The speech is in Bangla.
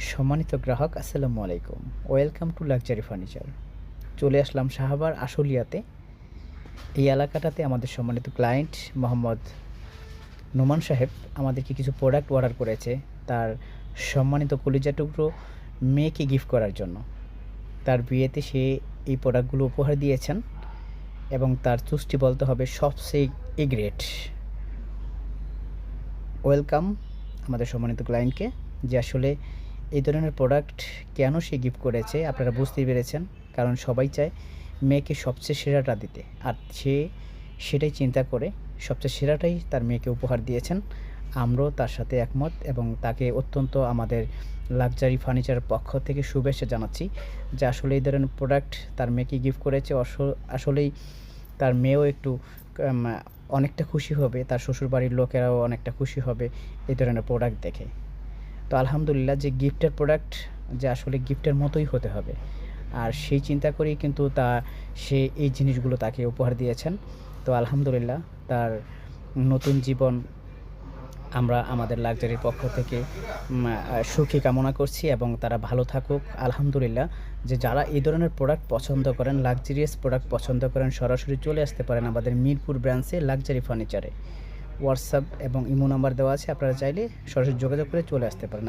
সম্মানিত গ্রাহক আসসালামু আলাইকুম। Welcome to luxury furniture. চলে আসলাম শাহবাগ আশুলিয়াতে। এই এলাকাটাতে আমাদের সম্মানিত ক্লায়েন্ট মোহাম্মদ নোমান সাহেব আমাদেরকে কিছু প্রোডাক্ট অর্ডার করেছে তার সম্মানিত কলিজা টুকরো মেয়েকে গিফট করার জন্য। তার বিয়েতে সে এই প্রোডাক্টগুলো উপহার দিয়েছেন এবং তার চুজটি বলতে হবে সবচেয়ে এ গ্রেট। ওয়েলকাম আমাদের সম্মানিত ক্লায়েন্টকে, যে আসলে এই ধরনের প্রোডাক্ট কেন সে গিফট করেছে আপনারা বুঝতেই পেরেছেন। কারণ সবাই চায় মেয়েকে সবচেয়ে সেরাটা দিতে, আর সে সেটাই চিন্তা করে সবচেয়ে সেরাটাই তার মেয়েকে উপহার দিয়েছেন। আমরাও তার সাথে একমত এবং তাকে অত্যন্ত আমাদের লাক্সারি ফার্নিচারের পক্ষ থেকে শুভেচ্ছা জানাচ্ছি যে আসলে এই ধরনের প্রোডাক্ট তার মেয়েকে গিফট করেছে। আসলেই তার মেয়েও একটু অনেকটা খুশি হবে, তার শ্বশুরবাড়ির লোকেরাও অনেকটা খুশি হবে এই ধরনের প্রোডাক্ট দেখে। তো আলহামদুলিল্লাহ, যে গিফটের প্রোডাক্ট যে আসলে গিফটের মতোই হতে হবে, আর সেই চিন্তা করেই কিন্তু সে এই জিনিসগুলো তাকে উপহার দিয়েছেন। তো আলহামদুলিল্লাহ, তার নতুন জীবন আমরা আমাদের লাক্সারির পক্ষ থেকে সুখী কামনা করছি এবং তারা ভালো থাকুক। আলহামদুলিল্লাহ, যে যারা এই ধরনের প্রোডাক্ট পছন্দ করেন, লাক্সারিয়াস প্রোডাক্ট পছন্দ করেন, সরাসরি চলে আসতে পারেন আমাদের মিরপুর ব্রাঞ্চে লাক্সারি ফার্নিচারে। হোয়াটসঅ্যাপ এবং ইমো নাম্বার দেওয়া আছে, আপনারা চাইলে সরাসরি যোগাযোগ করে চলে আসতে পারেন।